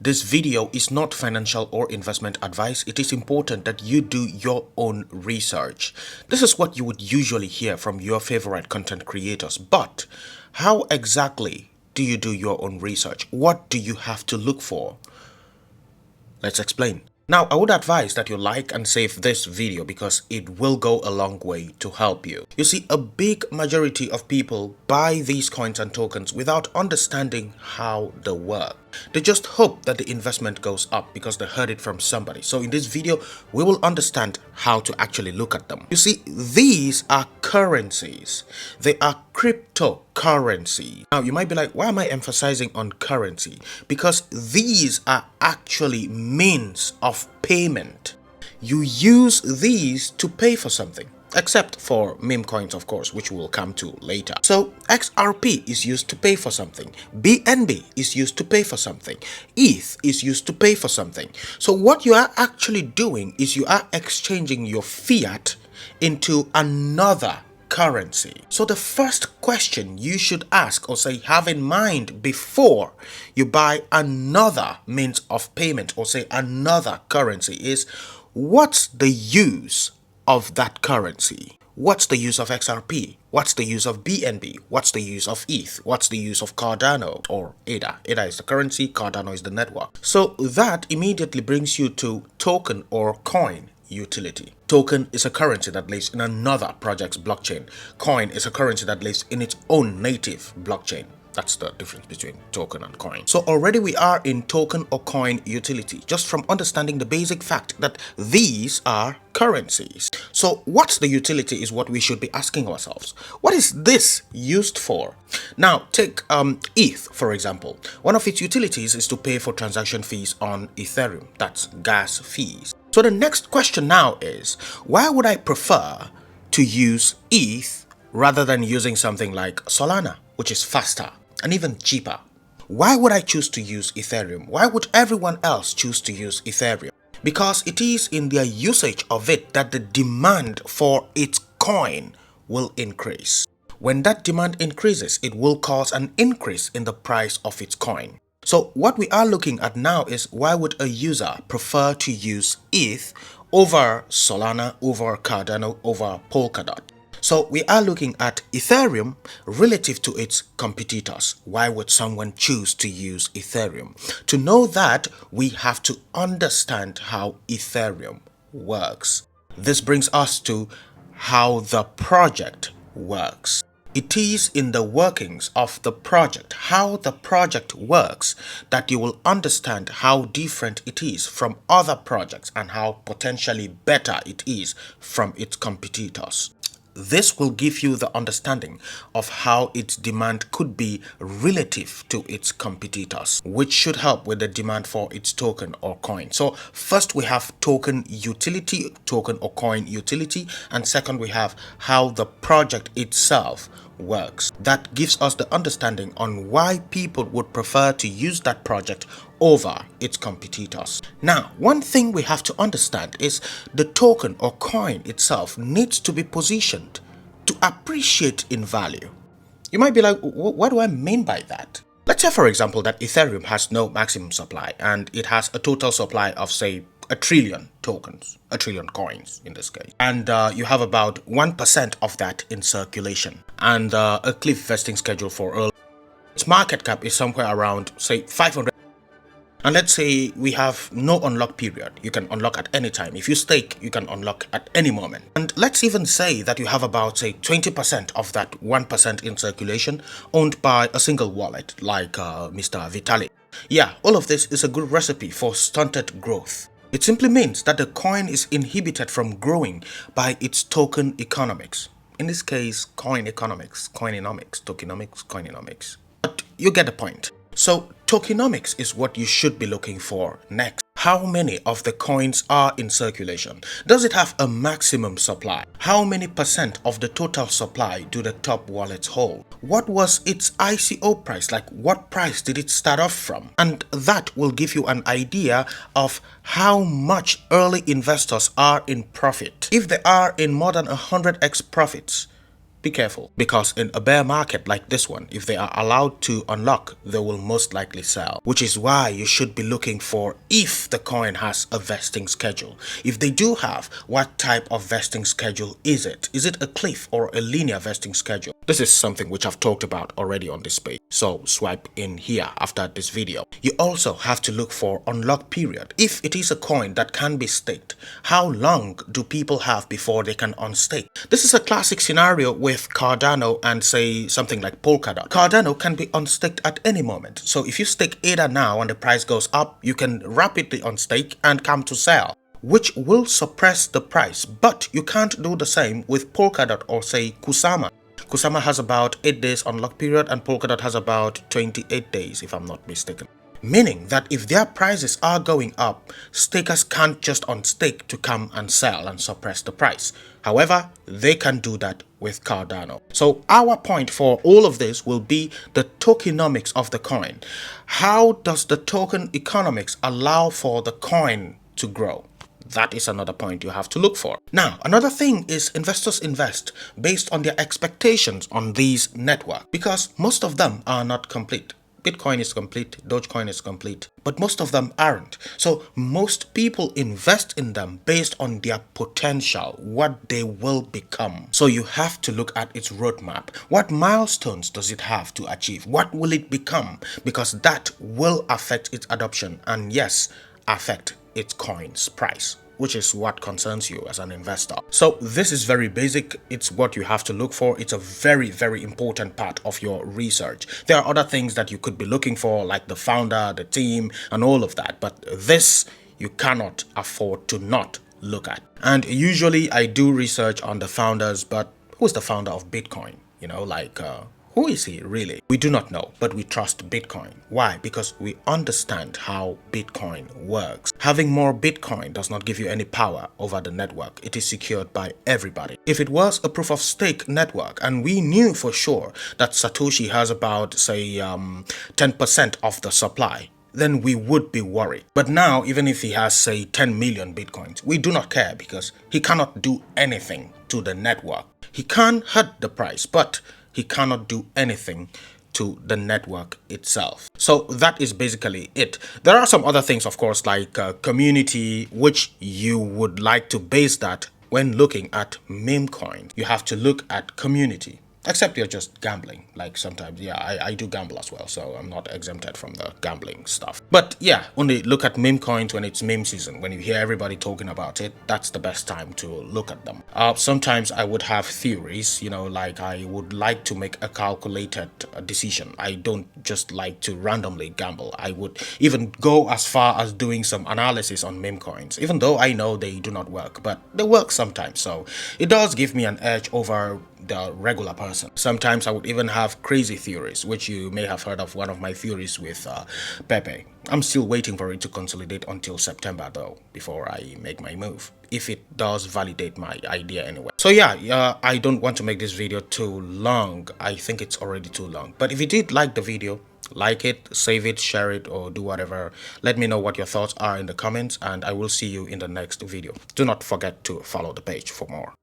This video is not financial or investment advice. It is important that you do your own research. This is what you would usually hear from your favorite content creators. But how exactly do you do your own research? What do you have to look for? Let's explain. Now, I would advise that you like and save this video because it will go a long way to help you. You see, a big majority of people buy these coins and tokens without understanding how they work. They just hope that the investment goes up because they heard it from somebody. So in this video, we will understand how to actually look at them. You see, these are currencies. They are cryptocurrency. Now, you might be like, why am I emphasizing on currency? Because these are actually means of payment. You use these to pay for something. Except for meme coins, of course, which we'll come to later. So XRP is used to pay for something. BNB is used to pay for something. ETH is used to pay for something. So what you are actually doing is you are exchanging your fiat into another currency. So the first question you should ask or say have in mind before you buy another means of payment or say another currency is, what's the use of that currency? What's the use of XRP? What's the use of BNB? What's the use of ETH? What's the use of Cardano or ADA? ADA is the currency, Cardano is the network. So that immediately brings you to token or coin utility. Token is a currency that lives in another project's blockchain. Coin is a currency that lives in its own native blockchain. That's the difference between token and coin. So already we are in token or coin utility, just from understanding the basic fact that these are currencies. So what's the utility is what we should be asking ourselves. What is this used for? Now take ETH for example. One of its utilities is to pay for transaction fees on Ethereum. That's gas fees. So the next question now is, why would I prefer to use ETH rather than using something like Solana, which is faster and even cheaper? Why would I choose to use Ethereum? Why would everyone else choose to use Ethereum? Because it is in their usage of it that the demand for its coin will increase. When that demand increases, it will cause an increase in the price of its coin. So what we are looking at now is, why would a user prefer to use ETH over Solana, over Cardano, over Polkadot? So we are looking at Ethereum relative to its competitors. Why would someone choose to use Ethereum? To know that, we have to understand how Ethereum works. This brings us to how the project works. It is in the workings of the project, how the project works, that you will understand how different it is from other projects and how potentially better it is from its competitors. This will give you the understanding of how its demand could be relative to its competitors, which should help with the demand for its token or coin. So first we have token utility, token or coin utility, and second we have how the project itself works. That gives us the understanding on why people would prefer to use that project over its competitors. Now, one thing we have to understand is the token or coin itself needs to be positioned to appreciate in value. You might be like, what do I mean by that? Let's say, for example, that Ethereum has no maximum supply and it has a total supply of, say, 1 trillion tokens, 1 trillion coins in this case. And you have about 1% of that in circulation and a cliff vesting schedule for early. Its market cap is somewhere around, say, 500. And let's say we have no unlock period. You can unlock at any time. If you stake, you can unlock at any moment. And let's even say that you have about, say, 20% of that 1% in circulation owned by a single wallet like Mr. Vitalik. Yeah, all of this is a good recipe for stunted growth. It simply means that the coin is inhibited from growing by its token economics. In this case, coin economics, coinomics, tokenomics, coinomics. But you get the point. So tokenomics is what you should be looking for next. How many of the coins are in circulation? Does it have a maximum supply? How many percent of the total supply do the top wallets hold? What was its ICO price? Like, what price did it start off from? And that will give you an idea of how much early investors are in profit. If they are in more than 100x profits, be careful, because in a bear market like this one, if they are allowed to unlock, they will most likely sell, which is why you should be looking for if the coin has a vesting schedule. If they do have, what type of vesting schedule is it? Is it a cliff or a linear vesting schedule? This is something which I've talked about already on this page, so swipe in here after this video. You also have to look for unlock period. If it is a coin that can be staked, how long do people have before they can unstake? This is a classic scenario with Cardano and say something like Polkadot. Cardano can be unstaked at any moment. So if you stake ADA now and the price goes up, you can rapidly unstake and come to sell, which will suppress the price. But you can't do the same with Polkadot or say Kusama. Kusama has about 8 days unlock period and Polkadot has about 28 days if I'm not mistaken. Meaning that if their prices are going up, stakers can't just unstake to come and sell and suppress the price. However, they can do that with Cardano. So our point for all of this will be the tokenomics of the coin. How does the token economics allow for the coin to grow? That is another point you have to look for. Now, another thing is investors invest based on their expectations on these networks, because most of them are not complete. Bitcoin is complete, Dogecoin is complete, but most of them aren't. So most people invest in them based on their potential, what they will become. So you have to look at its roadmap. What milestones does it have to achieve? What will it become? Because that will affect its adoption and yes, affect its coin's price, which is what concerns you as an investor. So this is very basic. It's what you have to look for. It's a very, very important part of your research. There are other things that you could be looking for, like the founder, the team, and all of that. But this you cannot afford to not look at. And usually I do research on the founders, but who's the founder of Bitcoin? You know, like, who is he really? We do not know, but we trust Bitcoin. Why? Because we understand how Bitcoin works. Having more Bitcoin does not give you any power over the network. It is secured by everybody. If it was a proof of stake network and we knew for sure that Satoshi has about, say, 10% of the supply, then we would be worried. But now, even if he has, say, 10 million Bitcoins, we do not care because he cannot do anything to the network. He can hurt the price, but he cannot do anything to the network itself. So that is basically it. There are some other things, of course, like community, which you would like to base that when looking at meme coin. You have to look at community. Except you're just gambling. Like sometimes, yeah, I do gamble as well, so I'm not exempted from the gambling stuff. But yeah, only look at meme coins when it's meme season. When you hear everybody talking about it, that's the best time to look at them. Sometimes I would have theories, you know, like I would like to make a calculated decision. I don't just like to randomly gamble. I would even go as far as doing some analysis on meme coins, even though I know they do not work, but they work sometimes. So it does give me an edge over the regular person. Sometimes I would even have crazy theories, which you may have heard of one of my theories with Pepe. I'm still waiting for it to consolidate until September though, before I make my move, if it does validate my idea anyway. So yeah, I don't want to make this video too long. I think it's already too long. But if you did like the video, like it, save it, share it, or do whatever. Let me know what your thoughts are in the comments, and I will see you in the next video. Do not forget to follow the page for more.